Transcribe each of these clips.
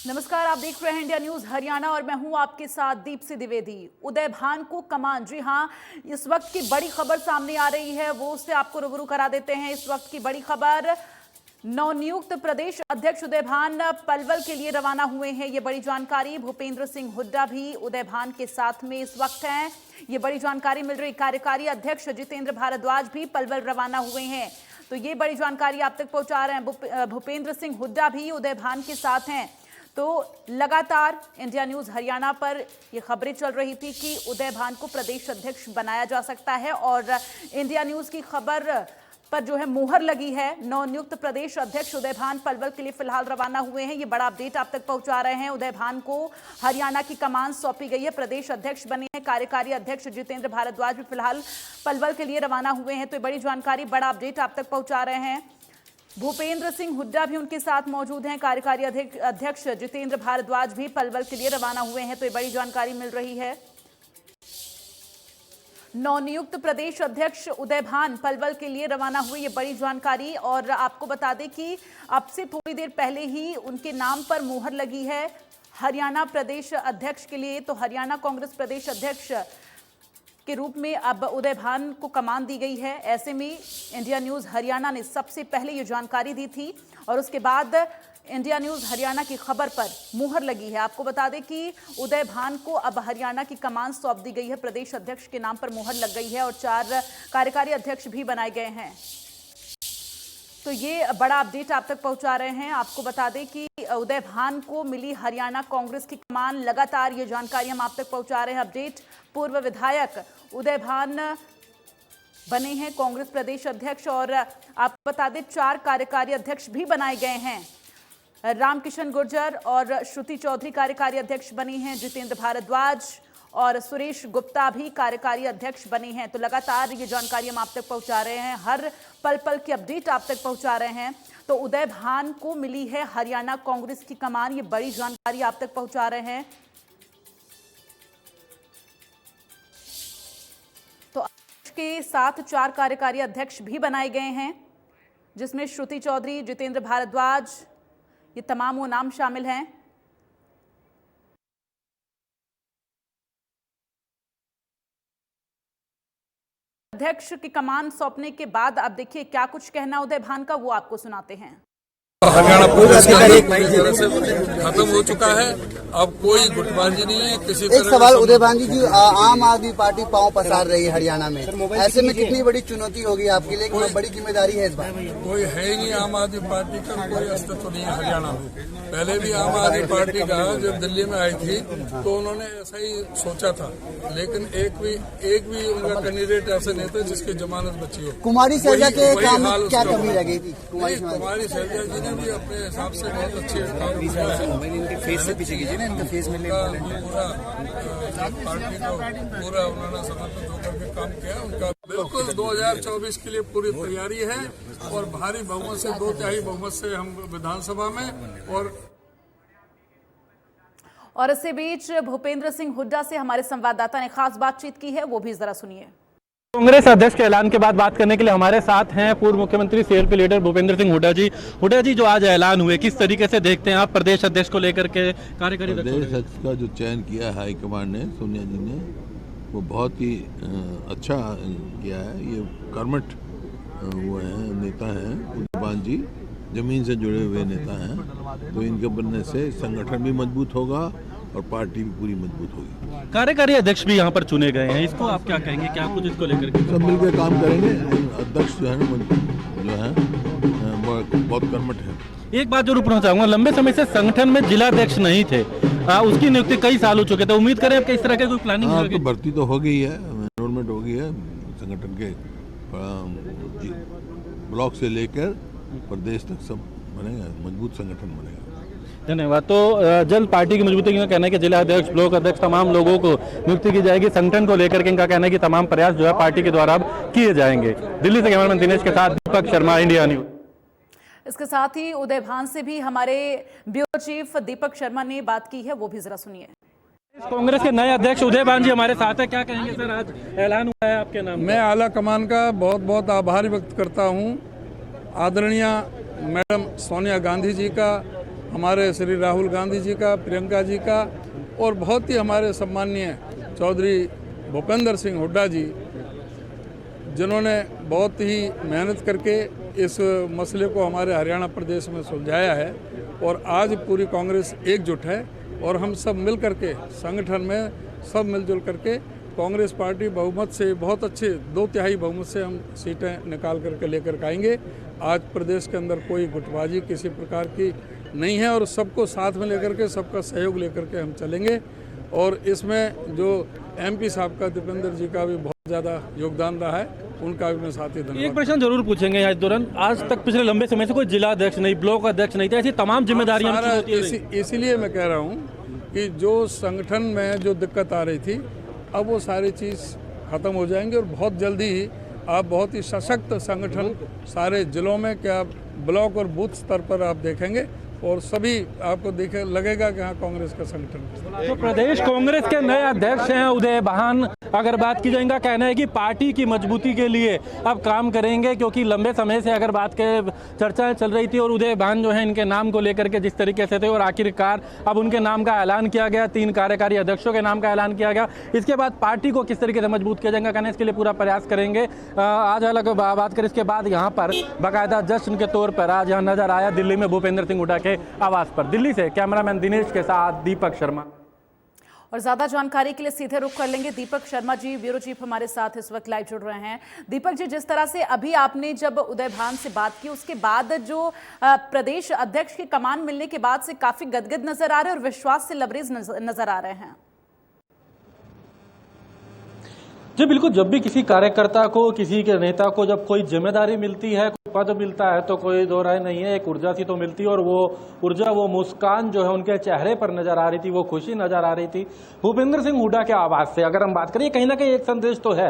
नमस्कार, आप देख रहे हैं इंडिया न्यूज हरियाणा और मैं हूं आपके साथ दीप्ति द्विवेदी। उदय भान को कमान, जी हां, इस वक्त की बड़ी खबर सामने आ रही है, वो उससे आपको रूबरू करा देते हैं। इस वक्त की बड़ी खबर, नवनियुक्त प्रदेश अध्यक्ष उदय भान पलवल के लिए रवाना हुए हैं। ये बड़ी जानकारी, भूपेंद्र सिंह हुड्डा भी उदय भान के साथ में इस वक्त हैं। ये बड़ी जानकारी मिल रही। कार्यकारी अध्यक्ष जितेंद्र भारद्वाज भी पलवल रवाना हुए हैं, तो ये बड़ी जानकारी आप तक पहुंचा रहे हैं। भूपेंद्र सिंह हुड्डा भी उदय भान के साथ हैं। तो लगातार इंडिया न्यूज हरियाणा पर ये खबरें चल रही थी कि उदय भान को प्रदेश अध्यक्ष बनाया जा सकता है, और इंडिया न्यूज की खबर पर जो है मुहर लगी है। नवनियुक्त प्रदेश अध्यक्ष उदय भान पलवल के लिए फिलहाल रवाना हुए हैं। ये बड़ा अपडेट आप तक पहुंचा रहे हैं। उदय भान को हरियाणा की कमान सौंपी गई है, प्रदेश अध्यक्ष बने हैं। कार्यकारी अध्यक्ष जितेंद्र भारद्वाज भी फिलहाल पलवल के लिए रवाना हुए हैं। तो ये बड़ी जानकारी, बड़ा अपडेट आप तक पहुंचा रहे हैं। भूपेंद्र सिंह हुड्डा भी उनके साथ मौजूद हैं। कार्यकारी अध्यक्ष जितेंद्र भारद्वाज भी पलवल के लिए रवाना हुए हैं। तो ये बड़ी जानकारी मिल रही है। नवनियुक्त प्रदेश अध्यक्ष उदय भान पलवल के लिए रवाना हुए, ये बड़ी जानकारी। और आपको बता दें कि अब से थोड़ी देर पहले ही उनके नाम पर मुहर लगी है हरियाणा प्रदेश अध्यक्ष के लिए। तो हरियाणा कांग्रेस प्रदेश अध्यक्ष के रूप में अब उदय भान को कमान दी गई है। ऐसे में इंडिया न्यूज हरियाणा ने सबसे पहले ये जानकारी दी थी और उसके बाद इंडिया न्यूज हरियाणा की खबर पर मुहर लगी है। आपको बता दें कि उदय भान को अब हरियाणा की कमान सौंप दी गई है, प्रदेश अध्यक्ष के नाम पर मुहर लग गई है और 4 कार्यकारी अध्यक्ष भी बनाए गए हैं। तो ये बड़ा अपडेट आप तक पहुंचा रहे हैं। आपको बता दें कि उदय भान को मिली हरियाणा कांग्रेस की कमान। लगातार ये जानकारी हम आप तक पहुंचा रहे हैं। अपडेट, पूर्व विधायक उदय भान बने हैं कांग्रेस प्रदेश अध्यक्ष, और आपको बता दें 4 कार्यकारी अध्यक्ष भी बनाए गए हैं। रामकिशन गुर्जर और श्रुति चौधरी कार्यकारी अध्यक्ष बनी हैं। जितेंद्र भारद्वाज और सुरेश गुप्ता भी कार्यकारी अध्यक्ष बने हैं। तो लगातार ये जानकारी हम आप तक पहुंचा रहे हैं, हर पल पल की अपडेट आप तक पहुंचा रहे हैं। तो उदय भान को मिली है हरियाणा कांग्रेस की कमान, ये बड़ी जानकारी आप तक पहुंचा रहे हैं। तो के साथ 4 कार्यकारी अध्यक्ष भी बनाए गए हैं, जिसमें श्रुति चौधरी, जितेंद्र भारद्वाज, ये तमाम वो नाम शामिल हैं। अध्यक्ष की कमान सौंपने के बाद अब देखिए क्या कुछ कहना उदय भान का, वो आपको सुनाते हैं। हरियाणा पुलिस पूरी तरह से खत्म हो चुका है, अब कोई गुटबाजी नहीं है किसी तरह। एक सवाल उदय भान जी, आम आदमी पार्टी पांव पसार रही है हरियाणा में, ऐसे में कितनी बड़ी चुनौती होगी आपके लिए, कोई बड़ी जिम्मेदारी है इस बार? कोई है ही नहीं आम आदमी पार्टी का, कोई अस्तित्व नहीं है हरियाणा में। पहले भी आम आदमी पार्टी का जब दिल्ली में आई थी तो उन्होंने ऐसा ही सोचा था, लेकिन एक भी उनका कैंडिडेट ऐसे नहीं था जिसकी जमानत बची हो। कुमारी शैलजा के काम में क्या कमी रह गई थी? कुमारी शैलजा जी ने भी अपने हिसाब से बहुत अच्छे काम किया है। इनके फेस से पीछे कीजिए ना, इनका फेस में पूरा पार्टी को पूरा उन्होंने समर्पित होकर के काम किया। उनका बिल्कुल 2024 के लिए पूरी तैयारी है और भारी बहुमत से 2/3 बहुमत से हम विधानसभा में। और इसी बीच भूपेंद्र सिंह हुड्डा से हमारे संवाददाता ने खास बातचीत की है, वो भी जरा सुनिए। कांग्रेस अध्यक्ष के ऐलान के बाद बात करने के लिए हमारे साथ हैं पूर्व मुख्यमंत्री सीएलपी लीडर भूपेंद्र सिंह हुड्डा जी। हुड्डा जी, जो आज ऐलान हुए, किस तरीके से देखते हैं आप प्रदेश अध्यक्ष को लेकर के? कार्यकारी प्रदेश अध्यक्ष का जो चयन किया हाईकमान ने, सोनिया जी ने, वो बहुत ही अच्छा किया है। ये कर्मठ वो हैं, नेता हैं उदय भान जी, जमीन से जुड़े हुए नेता हैं। तो इनके बनने से संगठन भी मजबूत होगा और पार्टी भी पूरी मजबूत होगी। कार्यकारी अध्यक्ष भी यहाँ पर चुने गए हैं, इसको आप क्या कहेंगे? क्या कुछ इसको लेकर के सब मिलकर काम करेंगे। अध्यक्ष जो है बहुत कर्मठ है। एक बात जरूर पूछना चाहूंगा, लंबे समय से संगठन में जिलाध्यक्ष नहीं थे, उसकी नियुक्ति कई साल हो चुके थे, उम्मीद करें आपके इस तरह की कोई प्लानिंग है? तो भर्ती तो हो गई है, एनरोलमेंट हो गई है। संगठन के ब्लॉक से लेकर प्रदेश तक सब बनेगा, मजबूत संगठन बनेगा। धन्यवाद। तो जल्द पार्टी की मजबूती का कहना है कि जिला अध्यक्ष, ब्लॉक अध्यक्ष, तमाम लोगों को नियुक्ति की जाएगी। संगठन को लेकर के इनका कहना है कि तमाम प्रयास जो है पार्टी के द्वारा अब किए जाएंगे। दिल्ली से कैमरामैन दिनेश के साथ दीपक शर्मा, इंडिया न्यूज। इसके साथ ही उदय भान से भी हमारे ब्यूरो चीफ दीपक शर्मा ने बात की है, वो भी जरा सुनिए। कांग्रेस के नए अध्यक्ष उदय भान जी हमारे साथ है, क्या कहेंगे सर? आज ऐलान हुआ है आपके नाम। मैं आला कमान का बहुत बहुत आभार व्यक्त करता हूँ आदरणीय मैडम सोनिया गांधी जी का हमारे श्री राहुल गांधी जी का, प्रियंका जी का, और बहुत ही हमारे सम्माननीय चौधरी भूपेंद्र सिंह हुड्डा जी, जिन्होंने बहुत ही मेहनत करके इस मसले को हमारे हरियाणा प्रदेश में सुलझाया है। और आज पूरी कांग्रेस एकजुट है और हम सब मिल करके संगठन में सब मिलजुल करके कांग्रेस पार्टी बहुमत से, बहुत अच्छे 2/3 बहुमत से हम सीटें निकाल करके लेकर आएंगे। आज प्रदेश के अंदर कोई गुटबाजी किसी प्रकार की नहीं है और सबको साथ में लेकर के, सबका सहयोग लेकर के हम चलेंगे। और इसमें जो MP साहब का, दीपेंद्र जी का भी बहुत ज़्यादा योगदान रहा है, उनका भी मैं साथ ही धन्यवाद। एक प्रश्न जरूर पूछेंगे इस दौरान, आज तक पिछले लंबे समय से कोई जिला अध्यक्ष नहीं, ब्लॉक अध्यक्ष नहीं था, ऐसी तमाम जिम्मेदारियां इसीलिए मैं कह रहा हूँ कि जो संगठन में जो दिक्कत आ रही थी, अब वो सारी चीज़ खत्म हो जाएंगे और बहुत जल्दी ही आप बहुत ही सशक्त संगठन सारे जिलों में, क्या ब्लॉक और बूथ स्तर पर आप देखेंगे और सभी आपको देखे लगेगा कि हाँ कांग्रेस का संगठन। तो प्रदेश कांग्रेस के नए अध्यक्ष हैं उदय भान, अगर बात की जाएगा, कहना है कि पार्टी की मजबूती के लिए अब काम करेंगे, क्योंकि लंबे समय से अगर बात के चर्चाएं चल रही थी और उदय भान जो है इनके नाम को लेकर के जिस तरीके से थे और आखिरकार अब उनके नाम का ऐलान किया गया, 3 कार्यकारी अध्यक्षों के नाम का ऐलान किया गया। इसके बाद पार्टी को किस तरीके से मजबूत किया जाएगा, कहना इसके लिए पूरा प्रयास करेंगे। आज अलग बात करें, इसके बाद यहाँ पर बाकायदा जश्न के तौर पर आज यहाँ नजर आया दिल्ली में भूपेंद्र सिंह हुड्डा के आवास पर। दिल्ली से कैमरामैन दिनेश के साथ दीपक शर्मा। और ज्यादा जानकारी के लिए सीधे रुख कर लेंगे दीपक शर्मा जी, ब्यूरो चीफ हमारे साथ इस वक्त लाइव जुड़ रहे हैं। दीपक जी, जिस तरह से अभी आपने जब उदय भान से बात की, उसके बाद जो प्रदेश अध्यक्ष की कमान मिलने के बाद से काफी गदगद नजर आ रहे हैं और विश्वास से लबरेज नजर आ रहे हैं। जी बिल्कुल, जब भी किसी कार्यकर्ता को, किसी के नेता को जब कोई जिम्मेदारी मिलती है, कोई पद मिलता है, तो कोई दो राय नहीं है, एक ऊर्जा सी तो मिलती है और वो ऊर्जा, वो मुस्कान जो है उनके चेहरे पर नजर आ रही थी, वो खुशी नजर आ रही थी। भूपेंद्र सिंह हुड्डा के आवाज से अगर हम बात करें, कहीं ना कहीं एक संदेश तो है।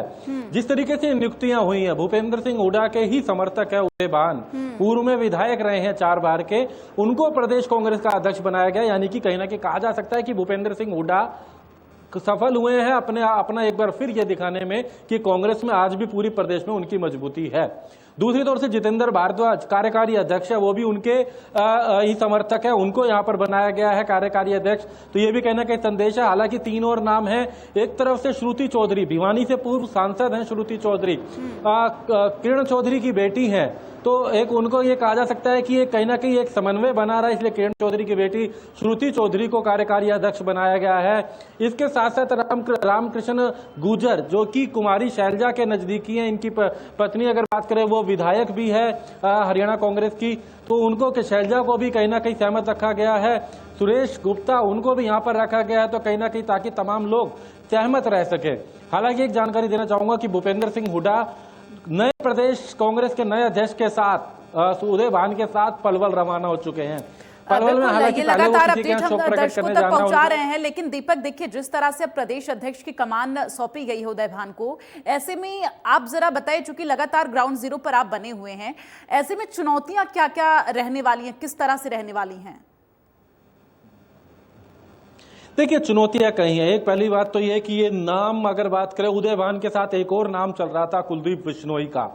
जिस तरीके से नियुक्तियां हुई हैं, भूपेंद्र सिंह हुड्डा के ही समर्थक है उदय भान, पूर्व में विधायक रहे हैं 4 बार के, उनको प्रदेश कांग्रेस का अध्यक्ष बनाया गया। यानी कि कहीं ना कहीं कहा जा सकता है कि भूपेंद्र सिंह हुड्डा सफल हुए हैं अपना एक बार फिर यह दिखाने में कि कांग्रेस में आज भी पूरी प्रदेश में उनकी मजबूती है। दूसरी तौर से जितेंद्र भारद्वाज कार्यकारी अध्यक्ष है, वो भी उनके ही समर्थक है, उनको यहां पर बनाया गया है कार्यकारी अध्यक्ष। तो ये भी कहना कहीं संदेश है। हालांकि 3 और नाम है, एक तरफ से श्रुति चौधरी, भिवानी से पूर्व सांसद हैं श्रुति चौधरी, किरण चौधरी की बेटी है, तो एक उनको ये कहा जा सकता है कि ये कहीं ना कहीं एक समन्वय बना रहा है, इसलिए किरण चौधरी की बेटी श्रुति चौधरी को कार्यकारी अध्यक्ष बनाया गया है। इसके साथ साथ रामकृष्ण गुर्जर, जो कि कुमारी शैलजा के नजदीकी हैं, इनकी पत्नी अगर बात करें वो विधायक भी है हरियाणा कांग्रेस की, तो उनको शैलजा को भी कहीं ना कहीं सहमत रखा गया है। सुरेश गुप्ता, उनको भी यहाँ पर रखा गया है, तो कहीं ना कहीं ताकि तमाम लोग सहमत रह सके। हालांकि एक जानकारी देना चाहूंगा कि भूपेंद्र सिंह हुड्डा नए प्रदेश कांग्रेस के नए अध्यक्ष के साथ उदय भान के साथ पलवल रवाना हो चुके हैं। पलवल में हालांकि लगातार अपडेट हम दर्शकों तक पहुंचा रहे हैं, लेकिन दीपक देखिए, जिस तरह से प्रदेश अध्यक्ष की कमान सौंपी गई है उदय भान को, ऐसे में आप जरा बताइए, चूंकि लगातार ग्राउंड जीरो पर आप बने हुए हैं, ऐसे में चुनौतियां क्या क्या रहने वाली हैं, किस तरह से रहने वाली हैं? देखिए, चुनौतियां कहीं है। एक पहली बात तो यह कि ये नाम अगर बात करें, उदय भान के साथ एक और नाम चल रहा था कुलदीप बिश्नोई का,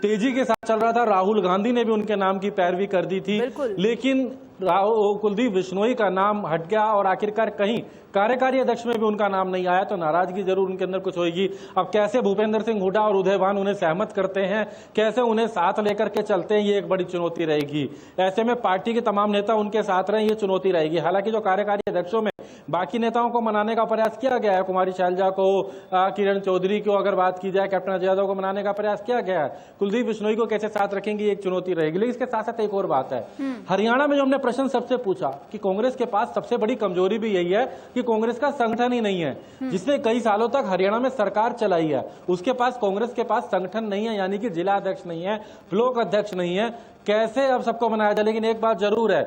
तेजी के साथ चल रहा था। राहुल गांधी ने भी उनके नाम की पैरवी कर दी थी, लेकिन कुलदीप बिश्नोई का नाम हट गया और आखिरकार कहीं कार्यकारी अध्यक्ष में भी उनका नाम नहीं आया, तो नाराजगी जरूर उनके अंदर कुछ होगी। अब कैसे भूपेंद्र सिंह हुड्डा और उदय भान उन्हें सहमत करते हैं, कैसे उन्हें साथ लेकर के चलते हैं, ये एक बड़ी चुनौती रहेगी। ऐसे में पार्टी के तमाम नेता उनके साथ रहे, ये चुनौती रहेगी। हालांकि जो कार्यकारी अध्यक्षों में बाकी नेताओं को मनाने का प्रयास किया गया है, कुमारी शैलजा को, किरण चौधरी को अगर बात की जाए, कैप्टन अजय यादव को मनाने का प्रयास किया गया है, कुलदीप बिश्नोई को कैसे साथ रखेंगे, एक चुनौती रहेगी। लेकिन इसके साथ साथ एक और बात है, हरियाणा में जो हमने प्रश्न सबसे पूछा कि कांग्रेस के पास सबसे बड़ी कमजोरी भी यही है कि कांग्रेस का संगठन ही नहीं है, जिसने कई सालों तक हरियाणा में सरकार चलाई है, उसके पास, कांग्रेस के पास संगठन नहीं है, यानी कि जिला अध्यक्ष नहीं है, ब्लॉक अध्यक्ष नहीं है। कैसे अब सबको बनाया जाए? लेकिन एक बात जरूर है,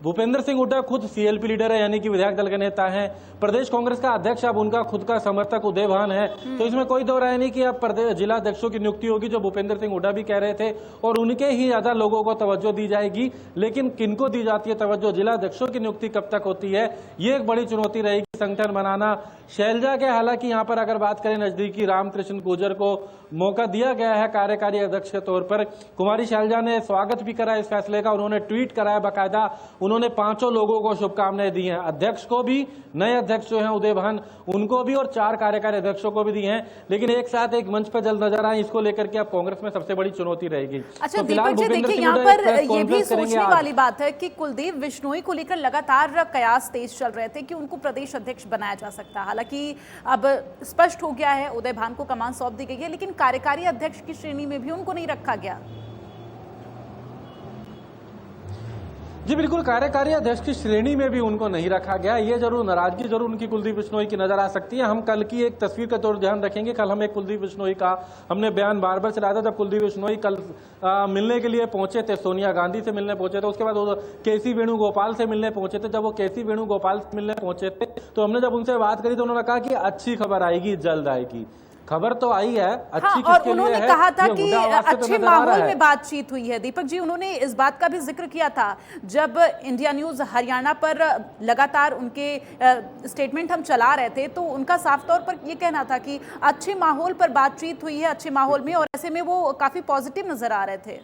भूपेंद्र सिंह हुड्डा खुद सीएलपी लीडर है, यानी कि विधायक दल के नेता हैं। प्रदेश कांग्रेस का अध्यक्ष अब उनका खुद का समर्थक उदय भान है, तो इसमें कोई दो राय नहीं कि अब जिला अध्यक्षों की नियुक्ति होगी, जो भूपेंद्र सिंह हुड्डा भी कह रहे थे, और उनके ही ज्यादा लोगों को तवज्जो दी जाएगी। लेकिन किनको दी जाती है तवज्जो, जिला अध्यक्षों की नियुक्ति कब तक होती है, ये एक बड़ी चुनौती रहेगी। संगठन बनाना। शैलजा के हालांकि यहाँ पर अगर बात करें नजदीकी रामकृष्ण गुर्जर को मौका दिया गया है कार्यकारी अध्यक्ष के तौर पर। कुमारी शैलजा ने स्वागत भी करा इस फैसले का, उन्होंने ट्वीट कराया बाकायदा, उन्होंने 5 लोगों को शुभकामनाएं दी हैं, अध्यक्ष को भी, नए अध्यक्ष जो हैं उदय भान उनको भी, और 4 कार्यकारी अध्यक्षों को भी दी हैं। लेकिन एक साथ एक मंच पर जल्द नजर आए, इसको लेकर के अब कांग्रेस में सबसे बड़ी चुनौती रहेगी। अच्छा दीपक जी, देखिए यहाँ पर ये भी सोचने वाली बात है कि कुलदीप बिश्नोई को लेकर लगातार कयास तेज चल रहे थे कि उनको प्रदेश अध्यक्ष बनाया जा सकता है। हालांकि अब स्पष्ट हो गया है, उदय भान को कमान सौंप दी गई है, लेकिन कार्यकारी अध्यक्ष की श्रेणी में भी उनको नहीं रखा गया। जी बिल्कुल, कार्यकारी अध्यक्ष की श्रेणी में भी उनको नहीं रखा गया। ये जरूर नाराजगी जरूर उनकी कुलदीप बिश्नोई की नजर आ सकती है। हम कल की एक तस्वीर का जरूर ध्यान रखेंगे। कल हम एक कुलदीप बिश्नोई का हमने बयान बार बार चलाया था, जब कुलदीप बिश्नोई कल मिलने के लिए पहुंचे थे, सोनिया गांधी से मिलने पहुंचे थे, उसके बाद वो केसी वेणुगोपाल से मिलने पहुंचे थे। जब वो केसी वेणुगोपाल से मिलने पहुंचे थे तो हमने जब उनसे बात करी तो उन्होंने कहा कि अच्छी खबर आएगी, जल्द आएगी। खबर तो आई है, अच्छी हाँ, किसके और उन्होंने लिए कहा था है, कि अच्छे माहौल में बातचीत हुई है। दीपक जी, उन्होंने इस बात का भी जिक्र किया था जब इंडिया न्यूज हरियाणा पर लगातार उनके स्टेटमेंट हम चला रहे थे, तो उनका साफ तौर पर यह कहना था कि अच्छे माहौल पर बातचीत हुई है, अच्छे माहौल में, और ऐसे में वो काफी पॉजिटिव नजर आ रहे थे।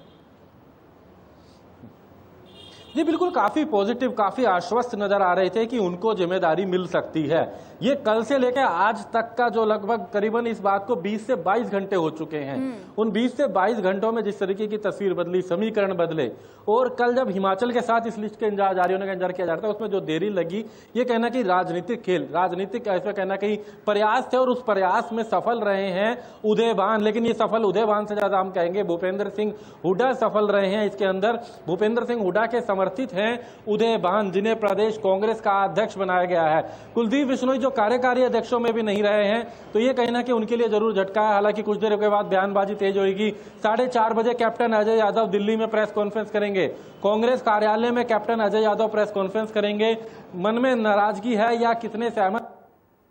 जी बिल्कुल, काफी पॉजिटिव, काफी आश्वस्त नजर आ रहे थे कि उनको जिम्मेदारी मिल सकती है। ये कल से लेकर आज तक का जो लगभग करीबन इस बात को 20 से 22 घंटे हो चुके हैं, उन 20 से 22 घंटों में जिस तरीके की तस्वीर बदली, समीकरण बदले, और कल जब हिमाचल के साथ इस लिस्ट के जारी होने का इंतजार किया जा रहा था, उसमें जो देरी लगी, ये कहना कि राजनीतिक खेल, राजनीतिक ऐसा कहना कि प्रयास थे, और उस प्रयास में सफल रहे हैं उदय भान। लेकिन ये सफल उदय भान से ज्यादा हम कहेंगे भूपेंद्र सिंह हुड्डा सफल रहे हैं इसके अंदर। भूपेंद्र सिंह हुड्डा के समर्थित हैं उदय भान, जिन्हें प्रदेश कांग्रेस का अध्यक्ष बनाया गया है। कुलदीप बिश्नोई जो कार्यकारी अध्यक्षों में भी नहीं रहे हैं, तो ये कहना कि उनके लिए जरूर झटका है। हालांकि कुछ देर के बाद बयानबाजी तेज होगी। 4:30 बजे कैप्टन अजय यादव दिल्ली में प्रेस कॉन्फ्रेंस करेंगे, कांग्रेस कार्यालय में captain Ajay Yadav press conference करेंगे। मन में नाराजगी है या कितने सहमत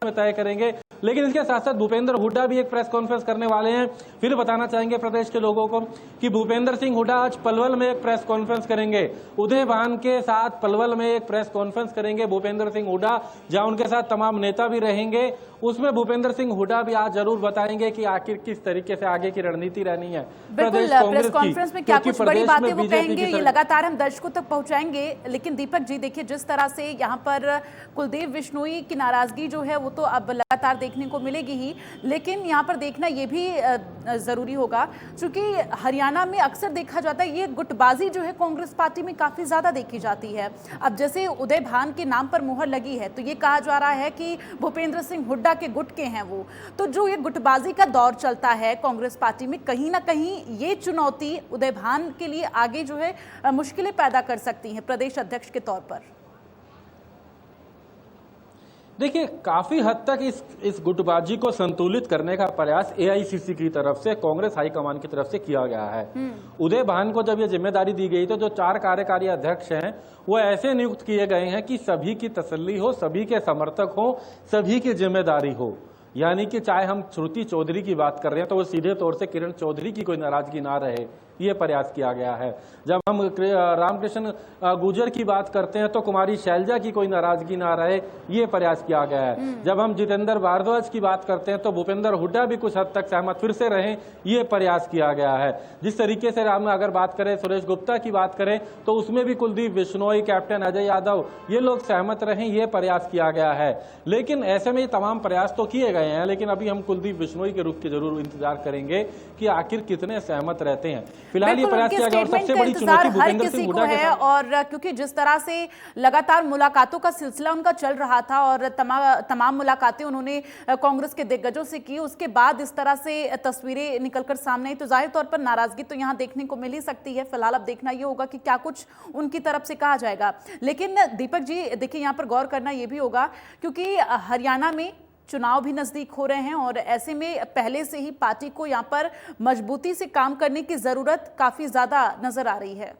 में तय करेंगे। लेकिन इसके साथ साथ भूपेंद्र हुड्डा भी एक प्रेस कॉन्फ्रेंस करने वाले हैं। फिर बताना चाहेंगे प्रदेश के लोगों को कि भूपेंद्र सिंह हुड्डा आज पलवल में एक प्रेस कॉन्फ्रेंस करेंगे, उदय भान के साथ पलवल में एक प्रेस कॉन्फ्रेंस करेंगे भूपेंद्र सिंह हुड्डा, जहां उनके साथ तमाम नेता भी रहेंगे। उसमें भूपेंद्र सिंह हुड्डा भी आज जरूर बताएंगे कि आखिर किस तरीके से आगे की रणनीति रहनी है बिल्कुल। प्रेस कॉन्फ्रेंस में क्या कुछ बड़ी बातें वो कहेंगे, ये लगातार हम दर्शकों तक पहुंचाएंगे। लेकिन दीपक जी देखिए, जिस तरह से यहाँ पर कुलदीप बिश्नोई की नाराजगी जो है वो तो अब लगातार देखने को मिलेगी ही, लेकिन यहाँ पर देखना ये भी जरूरी होगा, क्योंकि हरियाणा में अक्सर देखा जाता है ये गुटबाजी जो है कांग्रेस पार्टी में काफी ज्यादा देखी जाती है। अब जैसे उदय भान के नाम पर मुहर लगी है, तो ये कहा जा रहा है कि भूपेंद्र सिंह हुड्डा के गुट के हैं वो, तो जो ये गुटबाजी का दौर चलता है कांग्रेस पार्टी में, कहीं ना कहीं ये चुनौती उदय भान के लिए आगे जो है मुश्किलें पैदा कर सकती हैं प्रदेश अध्यक्ष के तौर पर। देखिए, काफी हद तक इस गुटबाजी को संतुलित करने का प्रयास एआईसीसी की तरफ से, कांग्रेस हाईकमान की तरफ से किया गया है। उदय भान को जब ये जिम्मेदारी दी गई तो जो 4 कार्यकारी अध्यक्ष हैं वो ऐसे नियुक्त किए गए हैं कि सभी की तसल्ली हो, सभी के समर्थक हो, सभी की जिम्मेदारी हो। यानी कि चाहे हम श्रुति चौधरी की बात कर रहे हैं तो वो सीधे तौर से किरण चौधरी की कोई नाराजगी ना रहे, ये प्रयास किया गया है। जब हम रामकृष्ण गुर्जर की बात करते हैं तो कुमारी शैलजा की कोई नाराजगी ना रहे, ये प्रयास किया गया है। जब हम जितेंद्र भारद्वाज की बात करते हैं तो भूपेंद्र हुड्डा भी कुछ हद तक सहमत फिर से रहे, ये प्रयास किया गया है। जिस तरीके से हम अगर बात करें सुरेश गुप्ता की बात करें तो उसमें भी कुलदीप बिश्नोई, कैप्टन अजय यादव, ये लोग सहमत रहे, ये प्रयास किया गया है। लेकिन ऐसे में ये तमाम प्रयास तो किए गए हैं, लेकिन अभी हम कुलदीप बिश्नोई के रुख की जरूर इंतजार करेंगे कि आखिर कितने सहमत रहते हैं। फिलहाल ये प्रयास किया गया और सबसे बड़ी चुनौती भूपेंद्र सिंह हुड्डा के साथ, और क्योंकि जिस तरह से लगातार मुलाकातों का सिलसिला उनका चल रहा था और तमाम मुलाकातें उन्होंने कांग्रेस के दिग्गजों से की, उसके बाद इस तरह से तस्वीरें निकलकर सामने आई तो जाहिर तौर पर नाराजगी तो यहां देखने को मिल ही सकती है। फिलहाल अब देखना यह होगा कि क्या कुछ उनकी तरफ से कहा जाएगा। लेकिन दीपक जी देखिए, यहां पर गौर करना यह भी होगा क्योंकि हरियाणा में चुनाव भी नजदीक हो रहे हैं और ऐसे में पहले से ही पार्टी को यहां पर मजबूती से काम करने की जरूरत काफी ज्यादा नजर आ रही है।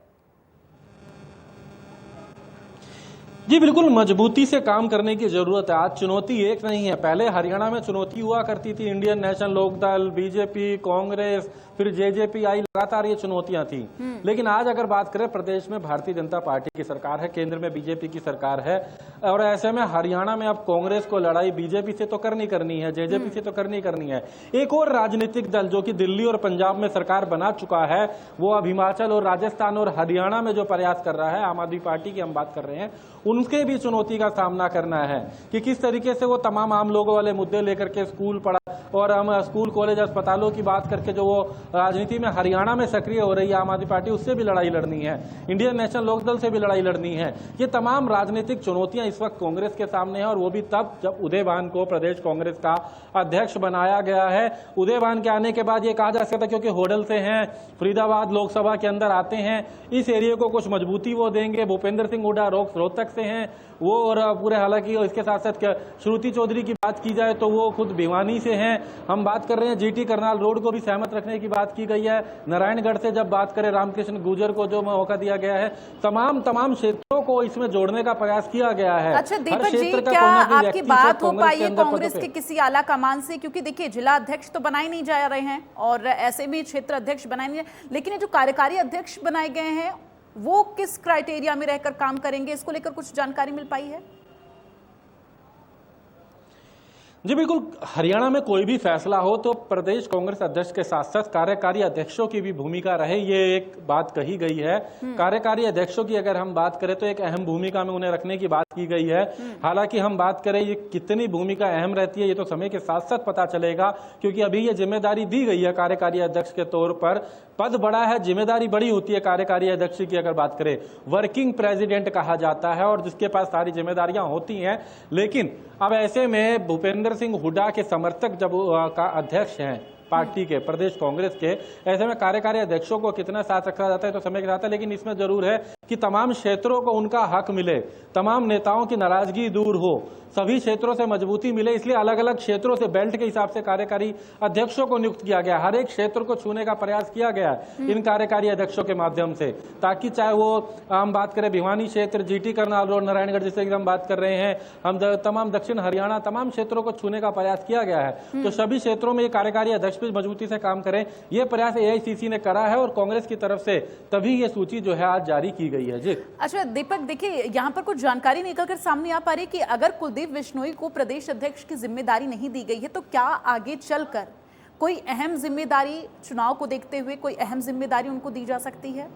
जी बिल्कुल, मजबूती से काम करने की जरूरत है। आज चुनौती एक नहीं है, पहले हरियाणा में चुनौती हुआ करती थी, Indian National Lok Dal, BJP, Congress, फिर जेजेपी आई, लगातार ये चुनौतियां थी। लेकिन आज अगर बात करें, प्रदेश में भारतीय जनता पार्टी की सरकार है, केंद्र में बीजेपी की सरकार है, और ऐसे में हरियाणा में अब कांग्रेस को लड़ाई बीजेपी से तो करनी है, जेजेपी से तो करनी है। एक और राजनीतिक दल जो कि दिल्ली और पंजाब में सरकार बना चुका है, वो अब हिमाचल और राजस्थान और हरियाणा में जो प्रयास कर रहा है, आम आदमी पार्टी की हम बात कर रहे हैं, उनके भी चुनौती का सामना करना है कि किस तरीके से वो तमाम आम लोगों वाले मुद्दे लेकर के स्कूल पढ़ा और हम स्कूल कॉलेज अस्पतालों की बात करके जो वो राजनीति में हरियाणा में सक्रिय हो रही है आम आदमी पार्टी, उससे भी लड़ाई लड़नी है, इंडियन नेशनल लोकदल से भी लड़ाई लड़नी है। ये तमाम राजनीतिक चुनौतियां इस वक्त कांग्रेस के सामने है, और वो भी तब जब उदय भान को प्रदेश कांग्रेस का अध्यक्ष बनाया गया है। उदय भान के आने के बाद ये कहा जा सकता है, क्योंकि होडल से हैं, फरीदाबाद लोकसभा के अंदर आते हैं, इस एरिया को कुछ मजबूती वो देंगे। भूपेंद्र सिंह हुड्डा रोहतक से हैं वो, और पूरे हालांकि इसके साथ साथ श्रुति चौधरी की बात की जाए तो वो खुद भिवानी से हैं। हम बात कर रहे हैं जीटी करनाल रोड को भी सहमत रखने की बात की गई है। नारायणगढ़ से जब बात करें, रामकृष्ण गुर्जर को जो मौका दिया गया है, तमाम क्षेत्रों को इसमें जोड़ने का प्रयास किया गया है। अच्छा दीपक जी, क्या आपकी बात हो पाई है कांग्रेस के किसी आला कमान से? क्योंकि देखिए, जिला अध्यक्ष तो बनाए नहीं जा रहे हैं और ऐसे भी क्षेत्र अध्यक्ष बनाए नहीं, लेकिन ये जो कार्यकारी अध्यक्ष बनाए गए हैं वो किस क्राइटेरिया में रहकर काम करेंगे, इसको लेकर कुछ जानकारी मिल पाई है? जी बिल्कुल, हरियाणा में कोई भी फैसला हो तो प्रदेश कांग्रेस अध्यक्ष के साथ साथ कार्यकारी अध्यक्षों की भी भूमिका रहे, ये एक बात कही गई है। कार्यकारी अध्यक्षों की अगर हम बात करें तो एक अहम भूमिका में उन्हें रखने की बात की गई है। हालांकि हम बात करें ये कितनी भूमिका अहम रहती है, ये तो समय के साथ साथ पता चलेगा, क्योंकि अभी ये जिम्मेदारी दी गई है कार्यकारी अध्यक्ष के तौर पर। पद बड़ा है, जिम्मेदारी बड़ी होती है कार्यकारी अध्यक्ष की। अगर बात करें, वर्किंग प्रेसिडेंट कहा जाता है और जिसके पास सारी जिम्मेदारियां होती हैं। लेकिन अब ऐसे में भूपेंद्र सिंह हुड्डा के समर्थक जब का अध्यक्ष हैं पार्टी के, प्रदेश कांग्रेस के, ऐसे में कार्यकारी अध्यक्षों को कितना साथ रखा जाता है तो समय के साथ है। लेकिन इसमें जरूर है कि तमाम क्षेत्रों को उनका हक मिले, तमाम नेताओं की नाराजगी दूर हो, सभी क्षेत्रों से मजबूती मिले, इसलिए अलग अलग क्षेत्रों से बेल्ट के हिसाब से कार्यकारी अध्यक्षों को नियुक्त किया गया। हर एक क्षेत्र को छूने का प्रयास किया गया इन कार्यकारी अध्यक्षों के माध्यम से, ताकि चाहे वो हम बात करें भिवानी क्षेत्र, जीटी करनाल रोड, नारायणगढ़ जैसे हम बात कर रहे हैं, हम तमाम दक्षिण हरियाणा, तमाम क्षेत्रों को छूने का प्रयास किया गया है। तो सभी क्षेत्रों में ये कार्यकारी अध्यक्ष भी मजबूती से काम करें, ये प्रयास एआईसीसी ने करा है और कांग्रेस की तरफ से तभी ये सूची जो है आज जारी की गई है। जी अच्छा दीपक, देखिए यहाँ पर कुछ जानकारी निकल कर सामने आ पा रही है कि अगर कुलदीप बिश्नोई को प्रदेश अध्यक्ष की जिम्मेदारी नहीं दी गई है तो क्या आगे चलकर कोई अहम जिम्मेदारी, चुनाव को देखते हुए कोई अहम जिम्मेदारी उनको दी जा सकती है?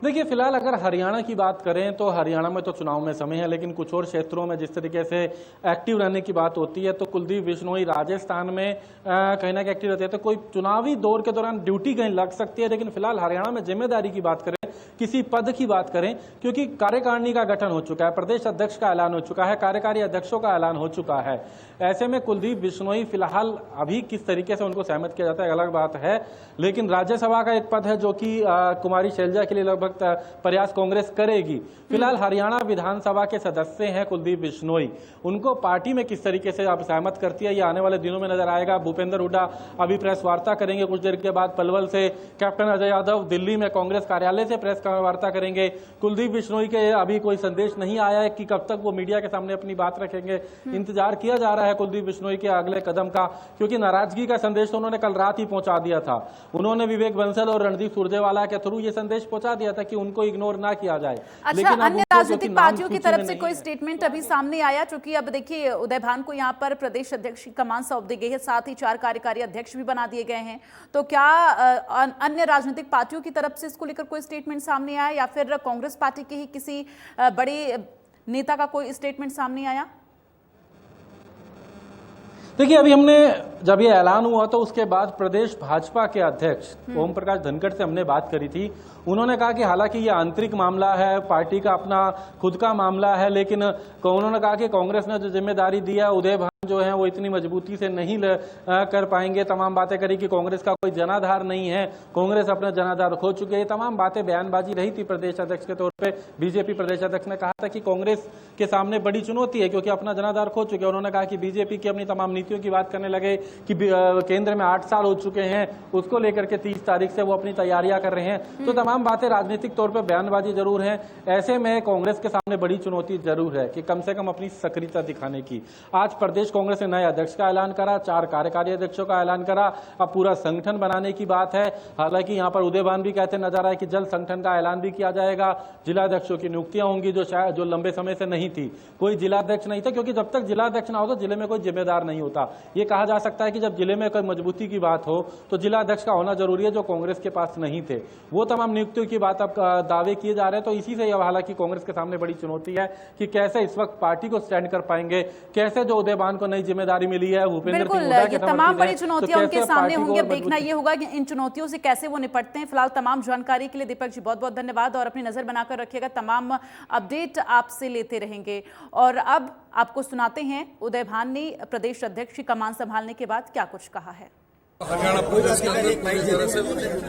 देखिए, फिलहाल अगर हरियाणा की बात करें तो हरियाणा में तो चुनाव में समय है, लेकिन कुछ और क्षेत्रों में जिस तरीके से एक्टिव रहने की बात होती है तो कुलदीप बिश्नोई राजस्थान में कहीं ना कहीं एक्टिव रहते हैं, तो कोई चुनावी दौर के दौरान ड्यूटी कहीं लग सकती है। लेकिन फिलहाल हरियाणा में जिम्मेदारी की बात करें, किसी पद की बात करें, क्योंकि कार्यकारिणी का गठन हो चुका है, प्रदेश अध्यक्ष का ऐलान हो चुका है, कार्यकारी अध्यक्षों का ऐलान हो चुका है, ऐसे में कुलदीप बिश्नोई फिलहाल अभी किस तरीके से उनको सहमत किया जाता है अलग बात है। लेकिन राज्यसभा का एक पद है जो कि कुमारी शैलजा के लिए लगभग प्रयास कांग्रेस करेगी। फिलहाल हरियाणा विधानसभा के सदस्य हैं कुलदीप बिश्नोई, उनको पार्टी में किस तरीके से अब सहमत करती है ये आने वाले दिनों में नजर आएगा। भूपेंद्र हुड्डा अभी प्रेस वार्ता करेंगे कुछ देर के बाद पलवल से, कैप्टन अजय यादव दिल्ली में कांग्रेस कार्यालय से प्रेस वार्ता करेंगे। कुलदीप बिश्नोई के अभी कोई संदेश नहीं आया है कि कब तक वो मीडिया के सामने अपनी बात रखेंगे, इंतजार किया जा रहा है कुलदीप बिश्नोई के अगले कदम का, क्योंकि नाराजगी का संदेश तो उन्होंने कल रात ही पहुंचा दिया था। उन्होंने विवेक बंसल और रणदीप सुरजेवाला के थ्रू ये संदेश पहुंचा दिया था कि उनको इग्नोर ना किया जाए। अच्छा, लेकिन अन्य राजनीतिक पार्टियों की तरफ से कोई स्टेटमेंट अभी सामने आया? क्योंकि अब देखिए, उदय भान को यहाँ पर प्रदेश अध्यक्ष की कमान सौंप दी गई है, साथ ही 4 कार्यकारी अध्यक्ष भी बना दिए गए हैं, तो क्या अन्य राजनीतिक पार्टियों की तरफ से इसको लेकर कोई स्टेटमेंट सामने आया या फिर कांग्रेस पार्टी के ही किसी बड़े नेता का कोई स्टेटमेंट सामने आया? देखिए, अभी हमने जब ये ऐलान हुआ तो उसके बाद प्रदेश भाजपा के अध्यक्ष ओम प्रकाश धनखड़ से हमने बात करी थी। उन्होंने कहा कि हालांकि ये आंतरिक मामला है, पार्टी का अपना खुद का मामला है, लेकिन उन्होंने कहा कि कांग्रेस ने जो जिम्मेदारी दी है उदय भान जो है वो इतनी मजबूती से नहीं कर पाएंगे। तमाम बातें करी कि कांग्रेस का कोई जनाधार नहीं है, कांग्रेस अपना जनाधार खो चुकी है। तमाम बातें बयानबाजी रही थी प्रदेश अध्यक्ष के तौर पे। बीजेपी प्रदेश अध्यक्ष ने कहा था कि कांग्रेस के सामने बड़ी चुनौती है क्योंकि अपना जनाधार खो चुके हैं। उन्होंने कहा कि बीजेपी की अपनी तमाम नीतियों की बात करने लगे कि केंद्र में 8 साल हो चुके हैं, उसको लेकर के 30 तारीख से वो अपनी तैयारियां कर रहे हैं। तो तमाम बातें राजनीतिक तौर पर बयानबाजी जरूर है। ऐसे में कांग्रेस के सामने बड़ी चुनौती जरूर है कि कम से कम अपनी सक्रियता दिखाने की। आज प्रदेश कांग्रेस ने नए अध्यक्ष का ऐलान करा, 4 कार्यकारी अध्यक्षों का ऐलान करा, अब पूरा संगठन बनाने की बात है। हालांकि यहाँ पर उदयभान भी कहते नजर आए कि जल्द संगठन का ऐलान भी किया जाएगा। जिलाध्यक्षों की नियुक्तियां होंगी जो लंबे समय से नहीं थी। कोई जिलाध्यक्ष नहीं था क्योंकि जब तक जिलाध्यक्ष ना हो तो जिले में कोई जिम्मेदार नहीं होता। ये कहा जा सकता है कि जब जिले में कोई मजबूती की बात हो तो जिलाध्यक्ष का होना जरूरी है, जो कांग्रेस के पास नहीं थे। वो तमाम नियुक्तियों की बात अब दावे किए जा रहे हैं। तो इसी से हालांकि कांग्रेस के सामने बड़ी चुनौती है कि कैसे इस वक्त पार्टी को स्टैंड कर पाएंगे, कैसे जो उदयभान को नई जिम्मेदारी मिली है, बिल्कुल ये तमाम बड़ी चुनौतियां उनके सामने होंगी। अब देखना ये होगा कि इन चुनौतियों से कैसे वो निपटते हैं। फिलहाल तमाम जानकारी के लिए दीपक जी बहुत बहुत धन्यवाद और अपनी नजर बनाकर रखिएगा। तमाम अपडेट आपसे लेते रहेंगे। और अब आपको सुनाते हैं उदयभान ने प्रदेश अध्यक्ष की कमान संभालने के बाद क्या कुछ कहा है। हरियाणा प्रदेश के अंदर पूरी तरह से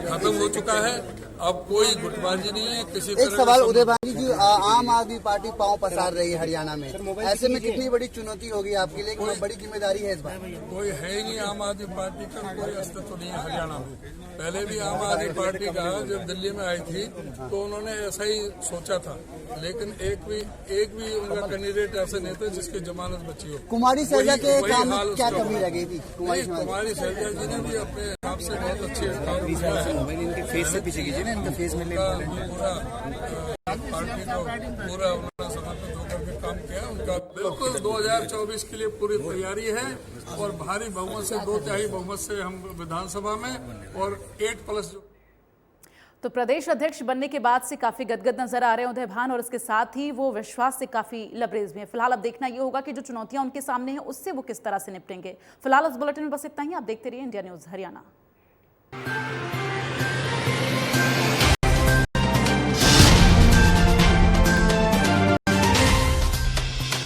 खत्म हो चुका है। अब कोई गुटबाजी नहीं है किसी तरह। एक सवाल उदयभान जी, आम आदमी पार्टी पांव पसार रही है हरियाणा में, ऐसे में कितनी बड़ी चुनौती होगी आपके लिए? बड़ी जिम्मेदारी है इस बार। कोई है ही नहीं आम आदमी पार्टी का, कोई अस्तित्व नहीं है हरियाणा में। पहले भी आम आदमी पार्टी का जब दिल्ली में आई थी तो उन्होंने ऐसा ही सोचा था, लेकिन एक भी उनका कैंडिडेट ऐसे नहीं था जिसकी जमानत बची हो। कुमारी शैलजा के काम में क्या कमी लगी थी? कुमारी शैलजा जी ने भी अपने हिसाब से बहुत अच्छे काम किया है। फेस से पीछे कीजिए ना, इनका फेस में पूरा पार्टी को पूरा उन्होंने समर्पित होकर के काम किया। उनका बिल्कुल 2024 के लिए पूरी तैयारी है और भारी बहुमत से 2/3 बहुमत से हम विधानसभा में और 8+ तो प्रदेश अध्यक्ष बनने के बाद से काफी गदगद नजर आ रहे हैं उदयभान और इसके साथ ही वो विश्वास से काफी लबरेज में है। फिलहाल अब देखना ये होगा कि जो चुनौतियां उनके सामने हैं उससे वो किस तरह से निपटेंगे। फिलहाल इस बुलेटिन में बस इतना ही। आप देखते रहिए इंडिया न्यूज हरियाणा।